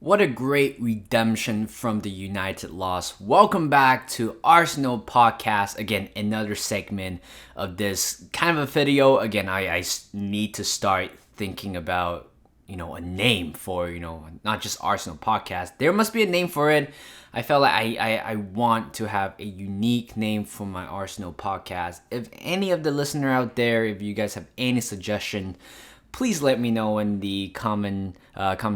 What a great redemption from the United loss. Welcome back to Arsenal Podcast. Again, another segment of this kind of a video. Again, I need to start thinking about, a name for, not just Arsenal Podcast. There must be a name for it. I felt like I want to have a unique name for my Arsenal Podcast. If any of the listener out there, if you guys have any suggestion, please let me know in the comment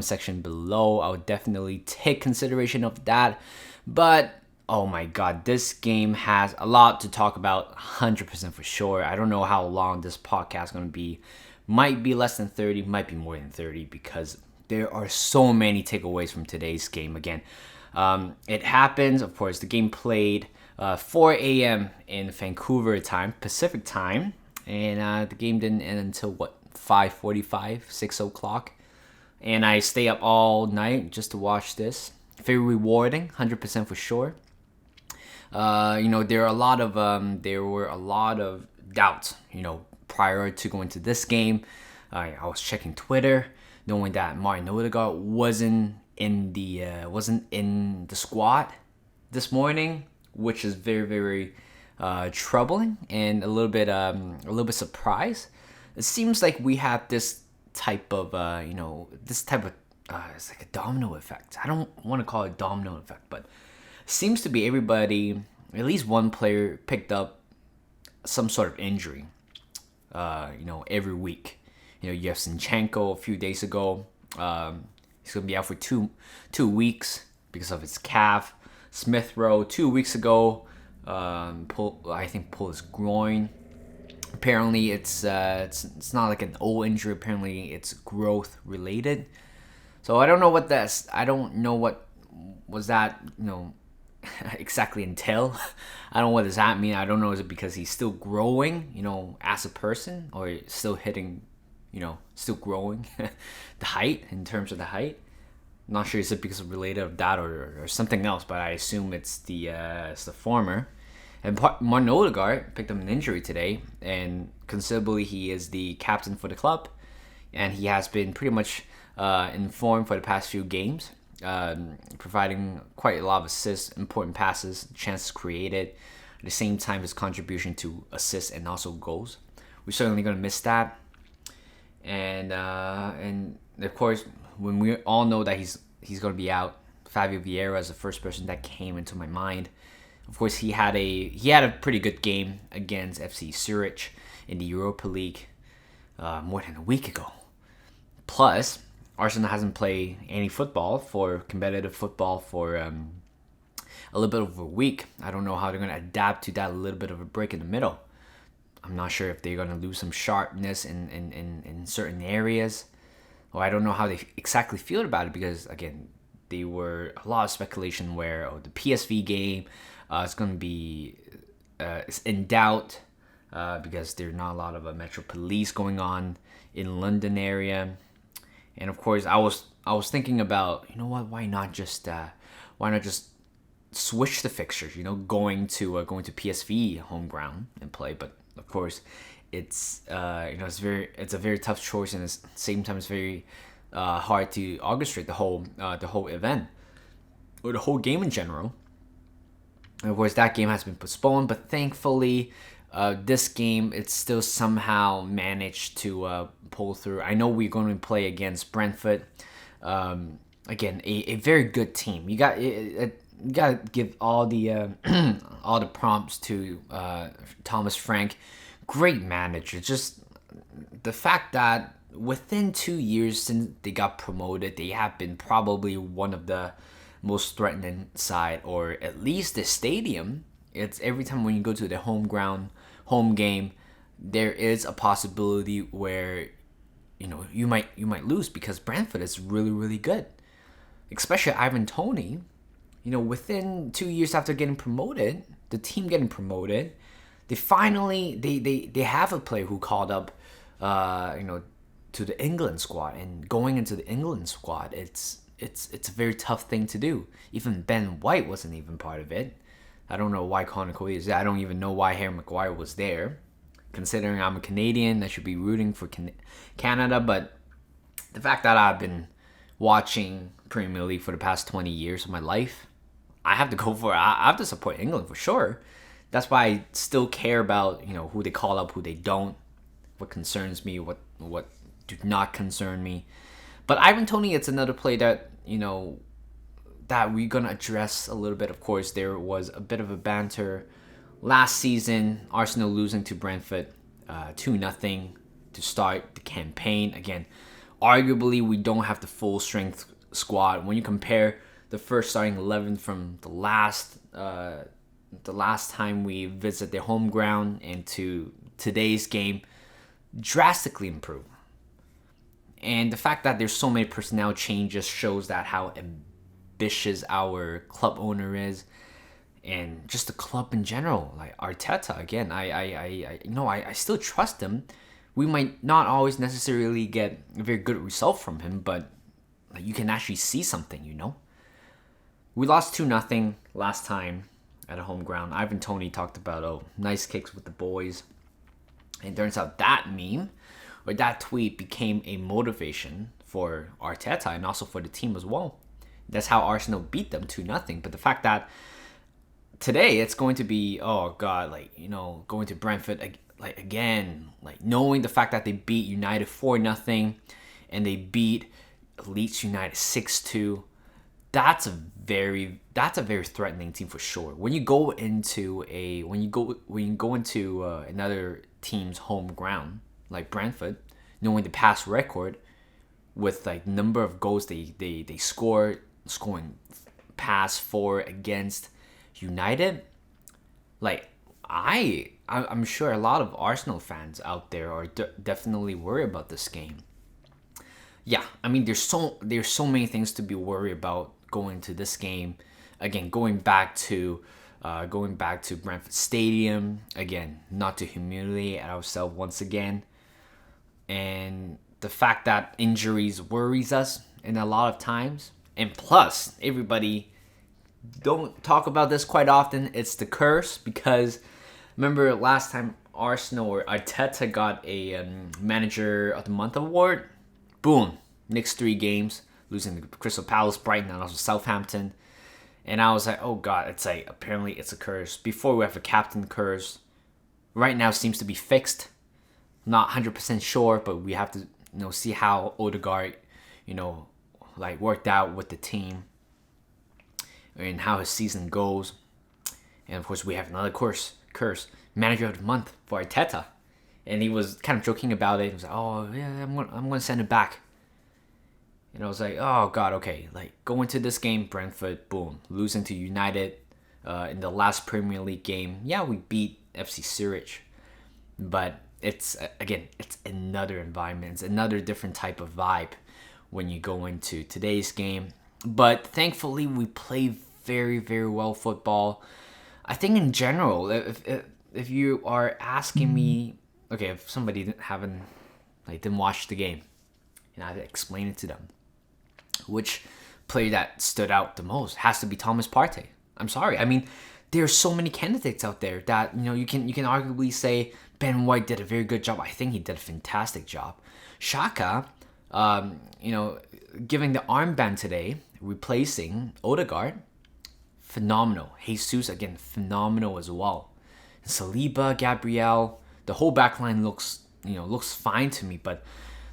section below. I'll definitely take consideration of that. But oh my god, this game has a lot to talk about, 100% for sure. I don't know how long this podcast is going to be. Might be less than 30, might be more than 30, because there are so many takeaways from today's game. Again, it happens, of course, the game played 4 a.m. in Vancouver time, Pacific time. And the game didn't end until 5:45, 6 o'clock, and I stay up all night just to watch this. Very rewarding, 100% for sure. There were a lot of doubts, prior to going to this game. I was checking Twitter, knowing that Martin Odegaard wasn't in the squad this morning, which is very, very troubling and a little bit surprised. It seems like we have this type of, it's like a domino effect. I don't want to call it domino effect, but it seems to be everybody, at least one player picked up some sort of injury, every week. You have Zinchenko a few days ago. He's going to be out for two weeks because of his calf. Smith Rowe 2 weeks ago, pulled his groin. Apparently, it's not like an old injury. Apparently, it's growth related. So I don't know what was that exactly entail. I don't know what does that mean. I don't know, is it because he's still growing, as a person, or still hitting, still growing the height in terms of the height. I'm not sure, is it because of related of that or something else, but I assume it's the former. And Martin Odegaard picked up an injury today, and considerably he is the captain for the club, and he has been pretty much in form for the past few games, providing quite a lot of assists, important passes, chances created. At the same time, his contribution to assists and also goals. We're certainly going to miss that, and of course, when we all know that he's going to be out, Fabio Vieira is the first person that came into my mind. Of course, he had a pretty good game against FC Zurich in the Europa League more than a week ago. Plus, Arsenal hasn't played any competitive football for a little bit over a week. I don't know how they're going to adapt to that little bit of a break in the middle. I'm not sure if they're going to lose some sharpness in certain areas. Or I don't know how they exactly feel about it, because, again, there were a lot of speculation where the PSV game is going to be is in doubt because there's not a lot of Metro Police going on in London area. And of course, I was thinking about, why not just switch the fixtures, going to PSV home ground and play. But of course, it's it's a very tough choice, and at the same time it's very hard to orchestrate the whole event or the whole game in general. And of course, that game has been postponed, but thankfully, this game, it's still somehow managed to pull through. I know we're going to play against Brentwood. Again, a very good team. You got to give all the all the prompts to Thomas Frank. Great manager. Just the fact that within 2 years since they got promoted, they have been probably one of the most threatening side, or at least the stadium. It's every time when you go to the home game, there is a possibility where you might lose, because Brentford is really, really good, especially Ivan Toney. Within 2 years after getting promoted, the team getting promoted, they finally they have a player who called up to the England squad, and going into the England squad, it's a very tough thing to do. Even Ben White wasn't even part of it. I don't know why Connor Cody is there. I don't even know why Harry Maguire was there. Considering I'm a Canadian, I should be rooting for Canada. But the fact that I've been watching Premier League for the past 20 years of my life. I have to go for it. I have to support England for sure. That's why I still care about, who they call up, who they don't, what concerns me, what do not concern me. But Ivan Toney, it's another play that, that we're going to address a little bit. Of course, there was a bit of a banter last season, Arsenal losing to Brentford 2-0 to start the campaign. Again, arguably, we don't have the full strength squad. When you compare the first starting 11 from the last time we visit their home ground and to today's game, drastically improved. And the fact that there's so many personnel changes shows that how ambitious our club owner is, and just the club in general. Like Arteta, again, I still trust him. We might not always necessarily get a very good result from him, but you can actually see something. We lost 2-0 last time at a home ground. Ivan Toney talked about nice kicks with the boys, and turns out that meme or that tweet became a motivation for Arteta and also for the team as well. That's how Arsenal beat them 2-0. But the fact that today it's going to be, oh God, going to Brentford again, knowing the fact that they beat United 4-0 and they beat Leeds United 6-2. That's a very threatening team for sure. When you go into another team's home ground like Brentford, knowing the past record with number of goals they scoring past 4 against United, I'm sure a lot of Arsenal fans out there are definitely worried about this game. Yeah, I mean there's so many things to be worried about going to this game. Again, going back to Brentford Stadium again, not to humiliate ourselves once again, and the fact that injuries worries us in a lot of times, and plus everybody don't talk about this quite often. It's the curse, because remember last time Arsenal or Arteta got a Manager of the Month award. Boom, next 3 games losing to Crystal Palace, Brighton, and also Southampton. And I was like, oh God, apparently it's a curse. Before we have a captain curse. Right now seems to be fixed. Not 100% sure, but we have to see how Odegaard, worked out with the team and how his season goes. And of course we have another curse, Manager of the Month for Arteta. And he was kind of joking about it. He was like, oh yeah, I'm gonna send it back. And I was like, oh God, okay. Going to this game, Brentford, boom, losing to United in the last Premier League game. Yeah, we beat FC Zurich, but it's another environment. It's another different type of vibe when you go into today's game. But thankfully, we play very, very well football. I think in general, if you are asking me, okay, if somebody didn't watch the game, and I had to explain it to them, which player that stood out the most has to be Thomas Partey. I'm sorry. I mean, there's so many candidates out there that you can arguably say Ben White did a very good job. I think he did a fantastic job. Xhaka, giving the armband today, replacing Odegaard, phenomenal. Jesus, again, phenomenal as well. Saliba, Gabriel, the whole backline looks fine to me. But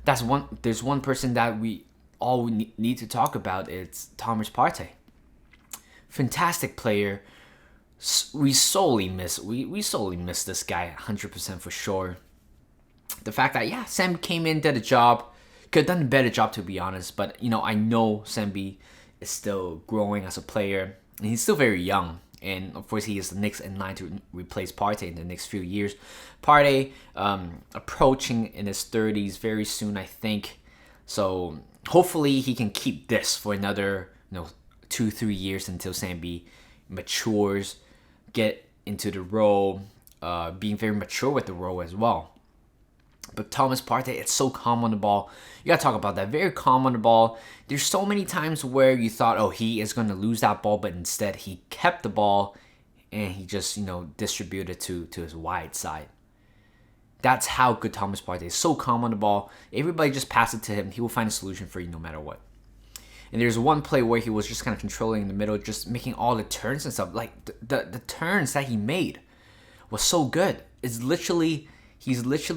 there's one person that we all need to talk about. It's Thomas Partey. Fantastic player. We solely miss this guy 100% for sure. The fact that Sam came in, did a job, could have done a better job to be honest. But I know Sambi is still growing as a player, and he's still very young. And of course, he is the next in line to replace Partey in the next few years. Partey approaching in his 30s very soon, I think. So hopefully he can keep this for another 2-3 years until Sambi matures, get into the role, being very mature with the role as well. But Thomas Partey, it's so calm on the ball. You gotta talk about that. Very calm on the ball. There's so many times where you thought, oh, he is gonna lose that ball, but instead he kept the ball and he just distributed to his wide side. That's how good Thomas Partey is. So calm on the ball. Everybody just pass it to him. He will find a solution for you no matter what. And there's one play where he was just kind of controlling in the middle, just making all the turns and stuff. Like the turns that he made was so good. He's literally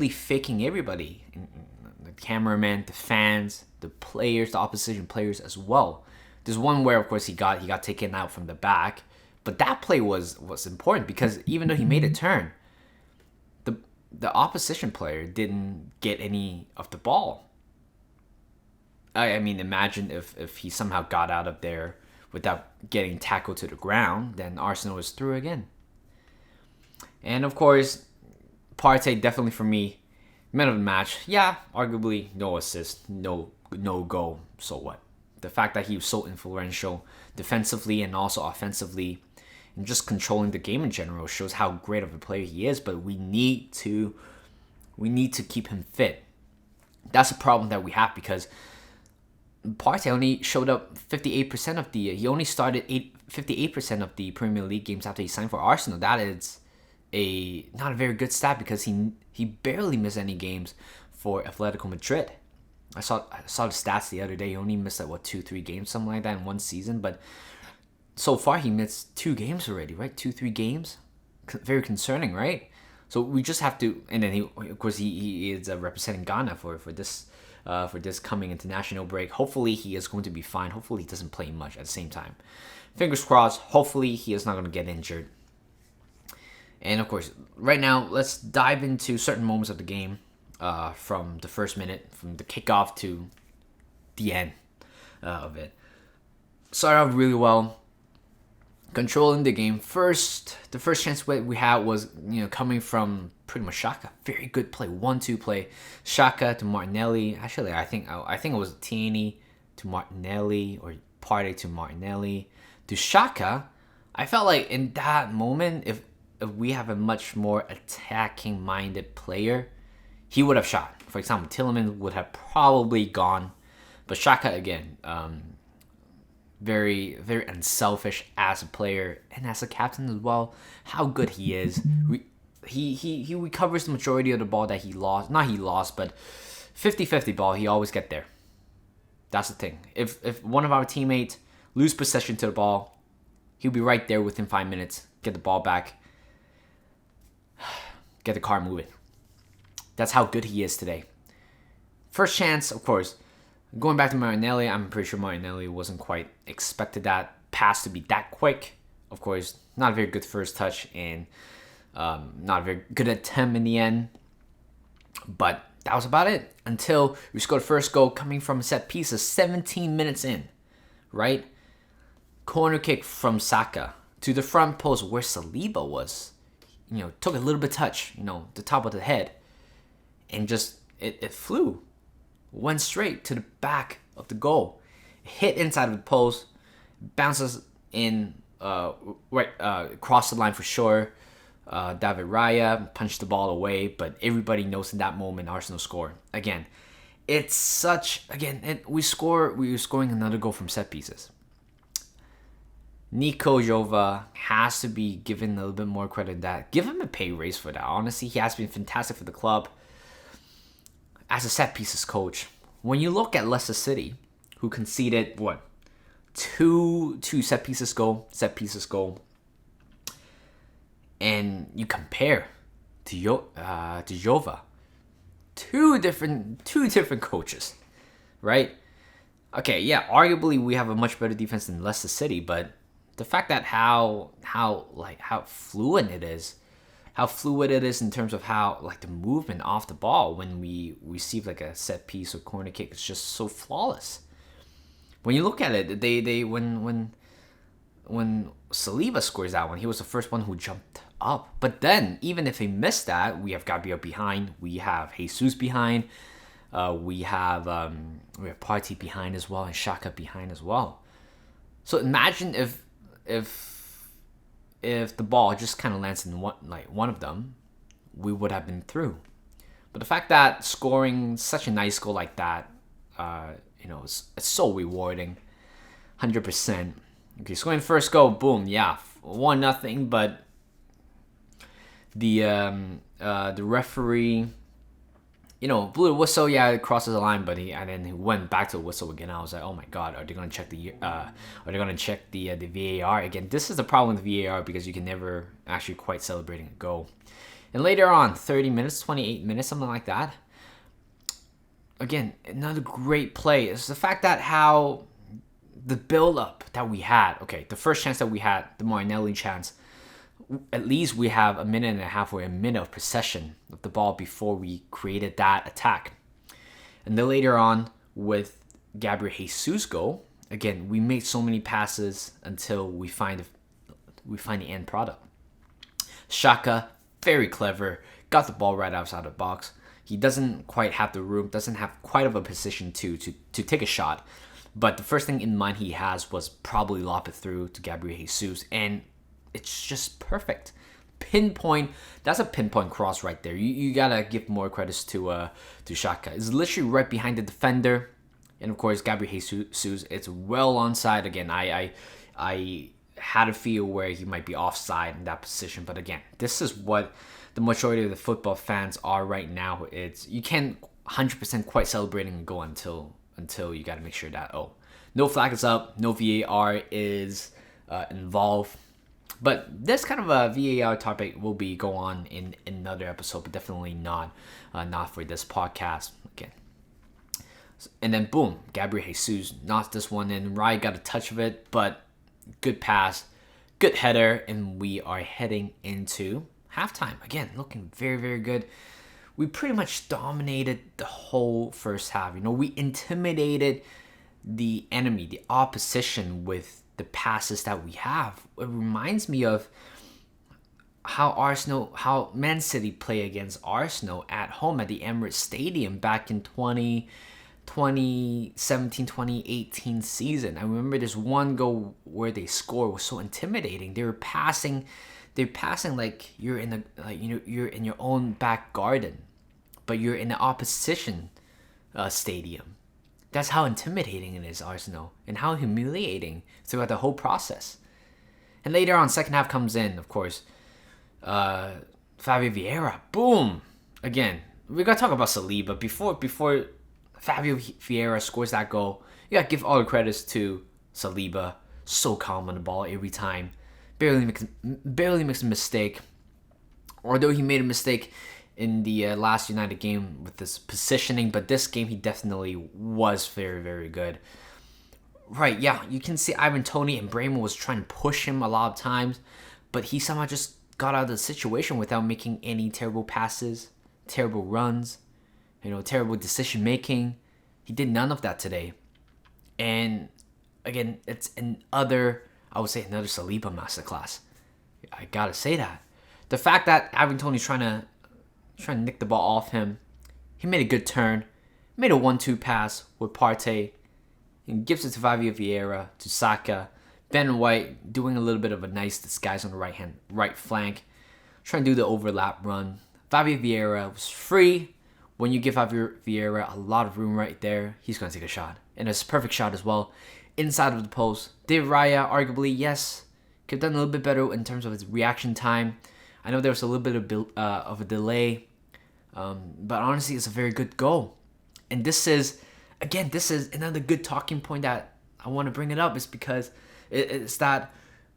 faking everybody. The cameraman, the fans, the players, the opposition players as well. There's one where, of course, he got taken out from the back, but that play was important because even though he made a turn, the opposition player didn't get any of the ball. I mean, imagine if he somehow got out of there without getting tackled to the ground, then Arsenal was through again. And of course, Partey definitely for me, man of the match. Yeah, arguably no assist, no goal. So what? The fact that he was so influential defensively and also offensively, and just controlling the game in general shows how great of a player he is. But we need to keep him fit. That's a problem that we have because Partey only showed up 58% of the. He only started 58% of the Premier League games after he signed for Arsenal. That is not a very good stat because he barely missed any games for Atletico Madrid. I saw the stats the other day. He only missed 2-3 games, something like that in one season. But so far he missed 2 games already, right? 2-3 games, very concerning, right? So we just have to. And then he is representing Ghana for this coming international break. Hopefully he is going to be fine. Hopefully he doesn't play much at the same time. Fingers crossed. Hopefully he is not going to get injured. And of course, right now, let's dive into certain moments of the game from the first minute, from the kickoff to the end of it. Started off really well, controlling the game. The first chance we had was coming from pretty much Xhaka. Very good play, 1-2 play. Xhaka to Martinelli. Actually, I think it was Tierney to Martinelli or Partey to Martinelli to Xhaka. I felt like in that moment, if we have a much more attacking-minded player, he would have shot. For example, Tielemans would have probably gone. But Xhaka, again, very, very unselfish as a player and as a captain as well. How good he is. He recovers the majority of the ball that he lost. Not he lost, but 50-50 ball, he always get there. That's the thing. If one of our teammates lose possession to the ball, he'll be right there within 5 minutes. Get the ball back. Get the car moving. That's how good he is today. First chance, of course. Going back to Martinelli, I'm pretty sure Martinelli wasn't quite expected that pass to be that quick. Of course, not a very good first touch and not a very good attempt in the end. But that was about it until we scored the first goal coming from set pieces 17 minutes in, right? Corner kick from Saka to the front post where Saliba was. Took a little bit of touch, the top of the head, and just it flew, went straight to the back of the goal, hit inside of the post, bounces in right across the line for sure. David Raya punched the ball away, but everybody knows in that moment Arsenal scored again. It's such we were scoring another goal from set pieces. Nico Jova has to be given a little bit more credit than that. Give him a pay raise for that. Honestly, he has been fantastic for the club as a set pieces coach. When you look at Leicester City, who conceded two set pieces goal, and you compare to Jova, two different coaches, right? Okay, yeah, arguably we have a much better defense than Leicester City, but the fact that how fluid it is in terms of how the movement off the ball when we receive a set piece or corner kick is just so flawless. When you look at it, they when Saliba scores that one, he was the first one who jumped up. But then even if he missed that, we have Gabriel behind, we have Jesus behind, we have Partey behind as well, and Xhaka behind as well. So imagine if the ball just kind of lands in one of them, we would have been through. But the fact that scoring such a nice goal like that, it's so rewarding. 100%. Okay, scoring the first goal, boom, yeah, 1-0. But the referee blew the whistle. Yeah, it crosses the line, but and then he went back to the whistle again. I was like, oh my god, are they gonna check the VAR again? This is the problem with VAR because you can never actually quite celebrating a goal. And later on, 30 minutes, 28 minutes, something like that. Again, another great play. It's the fact that how the build up that we had. Okay, the first chance that we had, the Martinelli chance. At least we have a minute and a half or a minute of possession of the ball before we created that attack. And then later on with Gabriel Jesus' goal, again, we made so many passes until we find the end product. Xhaka, very clever, got the ball right outside the box. He doesn't quite have the room, doesn't have quite of a position to take a shot. But the first thing in mind he has was probably lob it through to Gabriel Jesus, and it's just perfect. Pinpoint. That's a pinpoint cross right there. You gotta give more credits to Xhaka. It's literally right behind the defender, and of course Gabriel Jesus. It's well onside. Again, I had a feel where he might be offside in that position, but again, this is what the majority of the football fans are right now. It's you can't 100% quite celebrating a goal until you gotta make sure that no flag is up, no VAR is involved. But this kind of a VAR topic will go on in another episode, but definitely not for this podcast again. And then boom, Gabriel Jesus knocks this one in. Raya got a touch of it, but good pass, good header, and we are heading into halftime. Again, looking very, very good. We pretty much dominated the whole first half. We intimidated the enemy, the opposition, with the passes that we have. It reminds me of how Man City play against Arsenal at home at the Emirates Stadium back in 2017, 2018 season. I remember this one goal where they scored was so intimidating. They're passing like you're in you're in your own back garden, but you're in the opposition stadium. That's how intimidating it is, Arsenal, and how humiliating throughout the whole process. And later on, second half comes in, of course. Fabio Vieira, boom! Again, we gotta talk about Saliba. Before Fabio Vieira scores that goal, you gotta give all the credits to Saliba. So calm on the ball every time. Barely makes a mistake. Although he made a mistake in the last United game with this positioning, but this game he definitely was very, very good. Right, yeah, you can see Ivan Toney and Braymo was trying to push him a lot of times, but he somehow just got out of the situation without making any terrible passes, terrible runs, terrible decision making. He did none of that today. And again, it's another Saliba masterclass. I gotta say that. The fact that Ivan Toney's trying to nick the ball off him. He made a good turn, made a 1-2 pass with Partey, and gives it to Fabio Vieira, to Saka. Ben White doing a little bit of a nice disguise on the right flank, trying to do the overlap run. Fabio Vieira was free. When you give Fabio Vieira a lot of room right there, he's going to take a shot. And it's a perfect shot as well. Inside of the post. David Raya, arguably, yes, could have done a little bit better in terms of his reaction time. I know there was a little bit of a delay. But honestly, it's a very good goal. And this is another good talking point that I want to bring it up. Is because it's that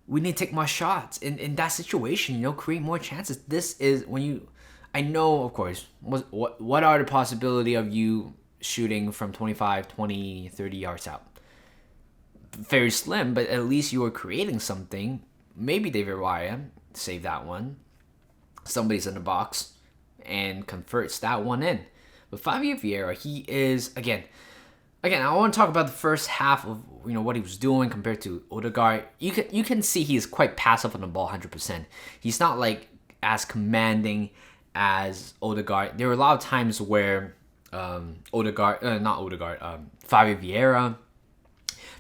we need to take more shots in that situation, create more chances. This is when I know, of course, what are the possibility of you shooting from 25, 20, 30 yards out? Very slim, but at least you are creating something. Maybe David Raya saved that one. Somebody's in the box and converts that one in. But Fabio Vieira, he is again. I want to talk about the first half of what he was doing compared to Odegaard. You can see he's quite passive on the ball, 100%. He's not like as commanding as Odegaard. There were a lot of times where Fabio Vieira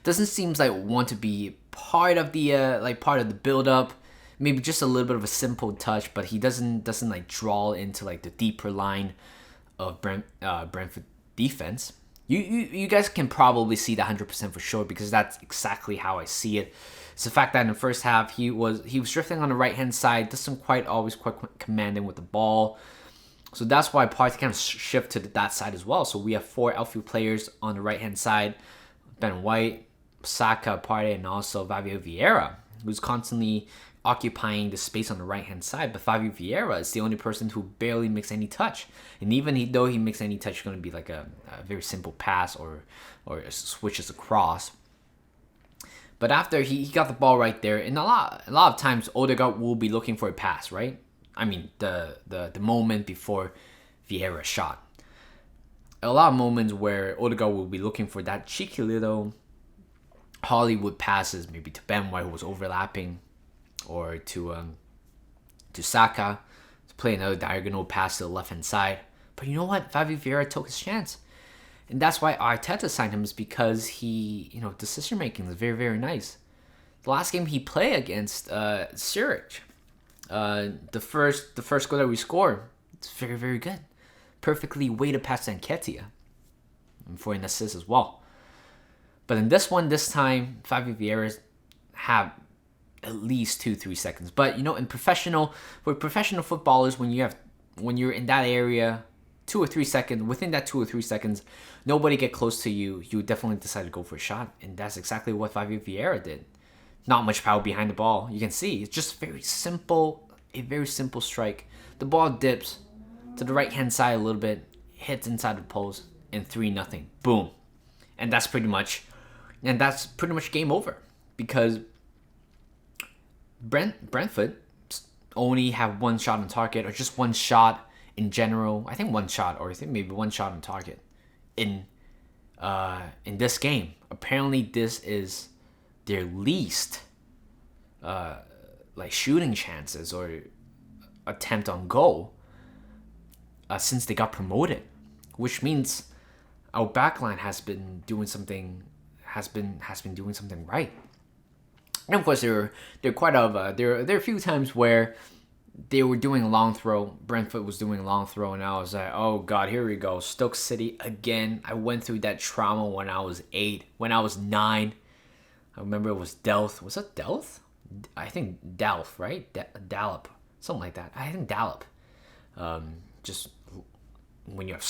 doesn't seem like want to be part of the build up. Maybe just a little bit of a simple touch, but he doesn't like draw into like the deeper line of Brentford defense. You guys can probably see that 100% for sure, because that's exactly how I see it. It's the fact that in the first half he was drifting on the right hand side, doesn't quite always quite commanding with the ball. So that's why Partey kind of shift to that side as well. So we have 4 outfield players on the right-hand side. Ben White, Saka, Partey, and also Fabio Vieira, who's constantly occupying the space on the right-hand side. But Fabio Vieira is the only person who barely makes any touch. And even though he makes any touch, it's going to be like a very simple pass or switches across. But after he got the ball right there, and a lot of times Odegaard will be looking for a pass, right? I mean, the moment before Vieira shot. A lot of moments where Odegaard will be looking for that cheeky little Hollywood passes, maybe to Ben White, who was overlapping, or to Saka to play another diagonal pass to the left-hand side. But you know what? Fabio Vieira took his chance. And that's why Arteta signed him, is because he, decision-making is very, very nice. The last game he played against Zurich, the first goal that we scored, it's very, very good. Perfectly weighted pass to Nketiah for an assist as well. But in this time, Fabio Vieira have at least 2-3 seconds. But in professional footballers, when you're in that area, 2 or 3 seconds, within that 2 or 3 seconds, nobody get close to you, you definitely decide to go for a shot. And that's exactly what Fabio Vieira did. Not much power behind the ball. You can see it's just a very simple strike. The ball dips to the right hand side a little bit, hits inside the post, and 3-0. Boom. And that's pretty much game over, because Brentford only have one shot on target, or just one shot in general. I think one shot, or I think maybe one shot on target in this game. Apparently, this is their least shooting chances or attempt on goal since they got promoted, which means our backline has been doing something right. And of course, there are a few times where they were doing a long throw. Brentford was doing a long throw, and I was like, oh God, here we go. Stoke City again. I went through that trauma when I was 8, when I was 9. I remember it was Delft. Was it Delft? I think Delft, right? Dallop. Something like that. I think Dallop. Just when you have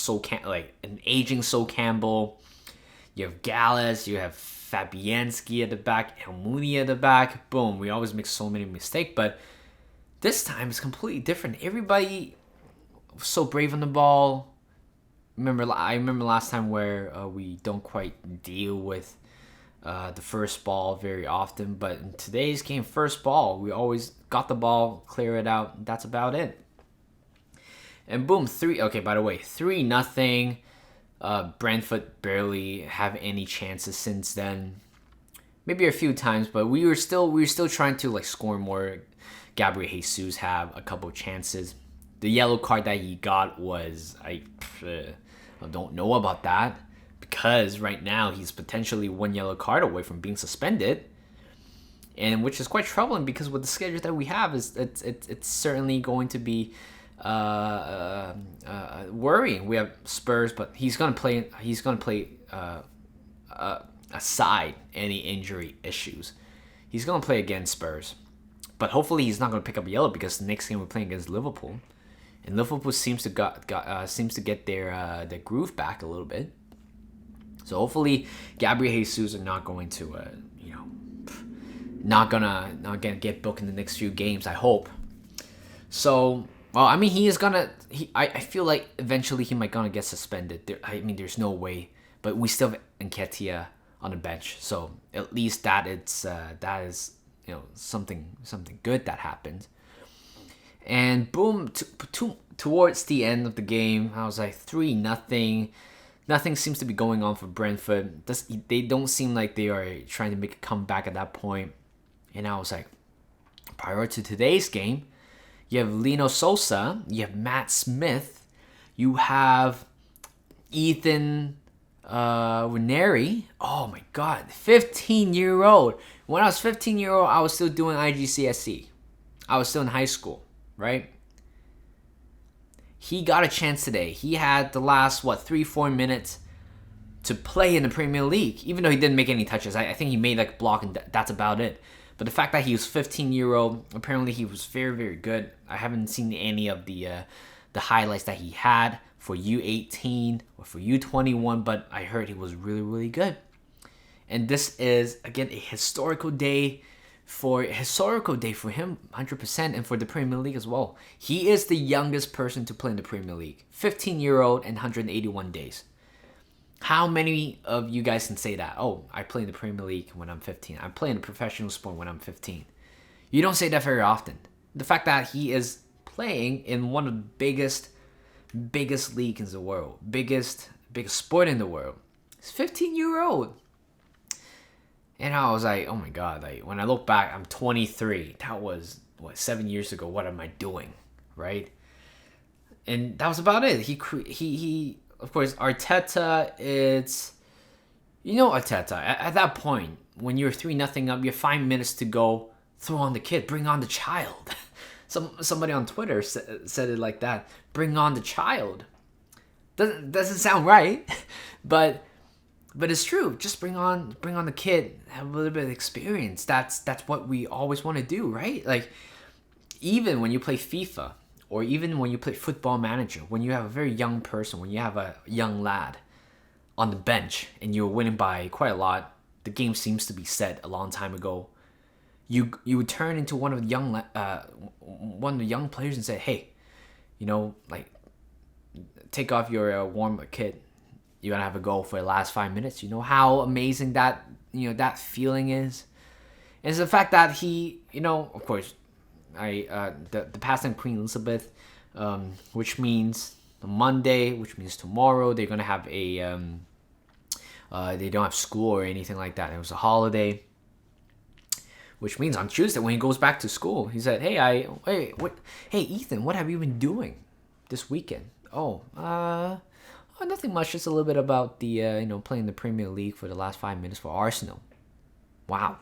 an aging Sol Campbell, you have Gallus, you have Fabianski at the back, Elmuni at the back. Boom. We always make so many mistakes, but this time it's completely different. Everybody was so brave on the ball. I remember last time where we don't quite deal with the first ball very often, but in today's game, first ball, we always got the ball, clear it out. That's about it. And boom, 3. Okay, by the way, 3-0. Brentford barely have any chances since then. Maybe a few times, but we were still trying to score more. Gabriel Jesus have a couple chances. The yellow card that he got was I don't know about that, because right now he's potentially one yellow card away from being suspended, and which is quite troubling, because with the schedule that we have, it's certainly going to be worrying. We have Spurs, but he's gonna play aside any injury issues. He's gonna play against Spurs, but hopefully he's not gonna pick up a yellow, because the next game we're playing against Liverpool, and Liverpool seems to get their groove back a little bit. So hopefully Gabriel Jesus are not going to not gonna get booked in the next few games. I hope. So, well, I mean, he is gonna. I feel like eventually he might gonna get suspended. There's no way, but we still have Nketiah on the bench, so at least that is something good that happened. And boom, towards the end of the game, I was like 3-0. Nothing seems to be going on for Brentford. They don't seem like they are trying to make a comeback at that point. And I was like, prior to today's game, you have Lino Sosa, you have Matt Smith, you have Ethan Ranieri. Oh my God, 15-year-old. When I was 15-year-old, I was still doing IGCSE. I was still in high school, right? He got a chance today. He had the last, 3-4 minutes to play in the Premier League, even though he didn't make any touches. I think he made a block, and that's about it. But the fact that he was 15-year-old, apparently he was very, very good. I haven't seen any of the the highlights that he had for U18 or for U21, but I heard he was really, really good. And this is, again, a historical day for him, 100%, and for the Premier League as well. He is the youngest person to play in the Premier League, 15-year-old and 181 days. How many of you guys can say that? Oh, I play in the Premier League when I'm 15. I play in a professional sport when I'm 15. You don't say that very often. The fact that he is playing in one of the biggest leagues in the world, biggest sport in the world. He's 15-year-old. And I was like, oh my God, like when I look back, I'm 23. That was, 7 years ago. What am I doing, right? And that was about it. He of course, Arteta, Arteta, at that point, when you're 3-0 up, you have 5 minutes to go, throw on the kid, bring on the child. Somebody on Twitter said it like that, bring on the child. Doesn't sound right, but it's true. Just bring on the kid, have a little bit of experience. That's what we always want to do, right? Like, even when you play FIFA, or even when you play Football Manager, when you have a very young person, when you have a young lad on the bench and you're winning by quite a lot, the game seems to be set a long time ago. You would turn into one of the young players and say, hey, take off your warm kit. You're gonna have a goal for the last 5 minutes. You know how amazing that feeling is. And it's the fact that he, of course, the pastime Queen Elizabeth, which means Monday, which means tomorrow, they're gonna have a they don't have school or anything like that. It was a holiday, which means on Tuesday when he goes back to school, he said, "Hey, Ethan, what have you been doing this weekend?" Nothing much. Just a little bit about the playing the Premier League for the last 5 minutes for Arsenal. Wow,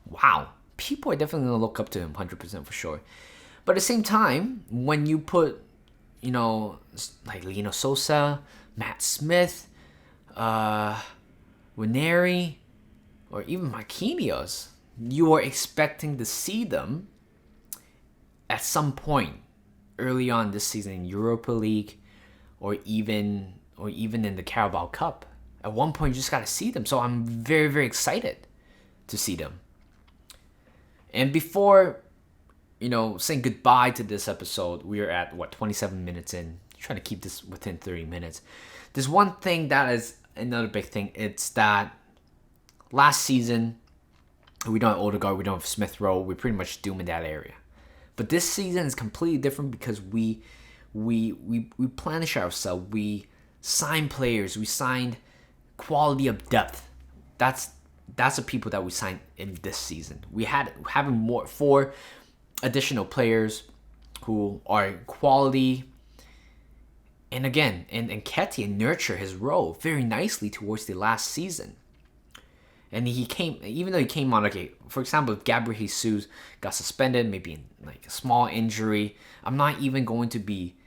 wow. People are definitely gonna look up to him, 100% for sure. But at the same time, when you put, like Lino Sosa, Matt Smith, Ranieri, or even Marquinhos, you are expecting to see them at some point early on this season in Europa League, or even in the Carabao Cup. At one point, you just gotta see them. So I'm very, very excited to see them. And before, saying goodbye to this episode, we are at 27 minutes in. Trying to keep this within 30 minutes. There's one thing that is another big thing. It's that last season, we don't have Odegaard, we don't have Smith Rowe. We're pretty much doomed in that area. But this season is completely different because we replenish ourselves. We sign players. We signed quality of depth. That's the people that we signed in this season. We having 4 additional players who are quality. And again, and Nketiah nurture his role very nicely towards the last season. And even though he came on, for example, if Gabriel Jesus got suspended, maybe in like a small injury, I'm not even going to be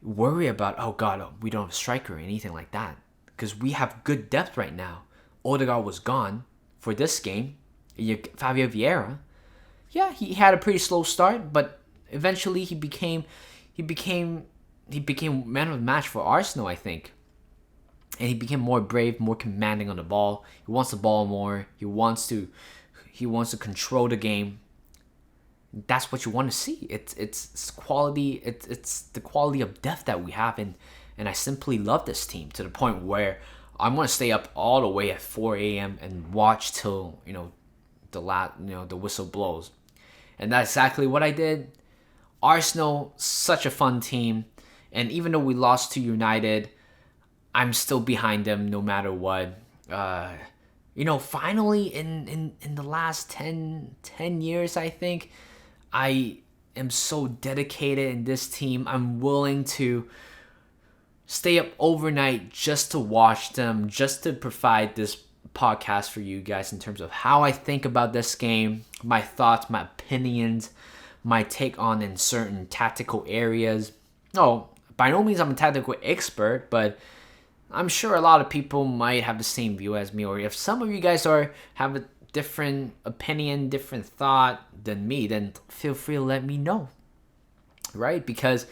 worried about, oh God, we don't have a striker or anything like that. Because we have good depth right now. Odegaard was gone for this game. Fabio Vieira, yeah, he had a pretty slow start, but eventually he became man of the match for Arsenal, I think. And he became more brave, more commanding on the ball. He wants the ball more. He wants to control the game. That's what you want to see. It's quality. It's the quality of depth that we have, and I simply love this team to the point where I'm gonna stay up all the way at 4 a.m. and watch till the whistle blows, and that's exactly what I did. Arsenal, such a fun team, and even though we lost to United, I'm still behind them no matter what. Finally in the last 10 years, I think, I am so dedicated in this team. I'm willing to stay up overnight just to watch them, just to provide this podcast for you guys in terms of how I think about this game, my thoughts, my opinions, my take on in certain tactical areas. No, by no means I'm a tactical expert, but I'm sure a lot of people might have the same view as me, or if some of you guys have a different opinion, different thought than me, then feel free to let me know. right? Because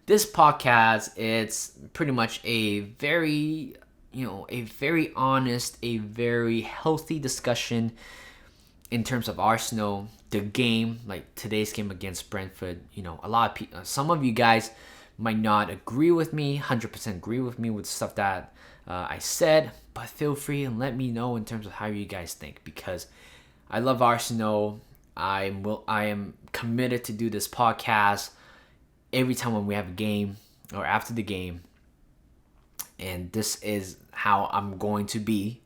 this podcast, it's pretty much a very, a very honest, a very healthy discussion in terms of Arsenal, the game, like today's game against Brentford. A lot of people, some of you guys might not agree with me, 100% agree with me with stuff that I said, but feel free and let me know in terms of how you guys think, because I love Arsenal. I am committed to do this podcast every time when we have a game or after the game, and this is how I'm going to be,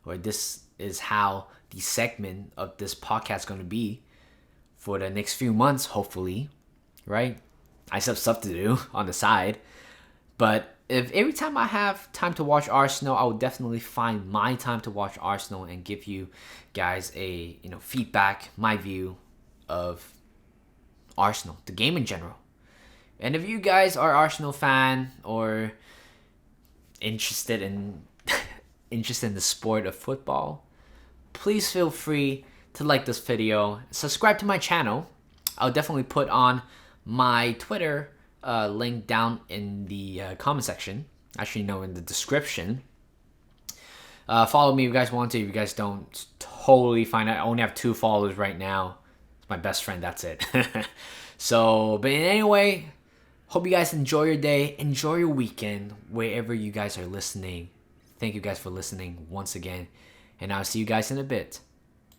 or this is how the segment of this podcast is going to be for the next few months, hopefully, right? I still have stuff to do on the side, but if every time I have time to watch Arsenal, I will definitely find my time to watch Arsenal and give you guys a feedback, my view of Arsenal, the game in general. And if you guys are Arsenal fan or interested in the sport of football, please feel free to like this video, subscribe to my channel. I'll definitely put on my Twitter link down in the comment section. Actually, no, in the description. Follow me if you guys want to. If you guys don't, totally fine. I only have 2 followers right now. It's my best friend. That's it. So, but anyway, hope you guys enjoy your day. Enjoy your weekend, wherever you guys are listening. Thank you guys for listening once again. And I'll see you guys in a bit.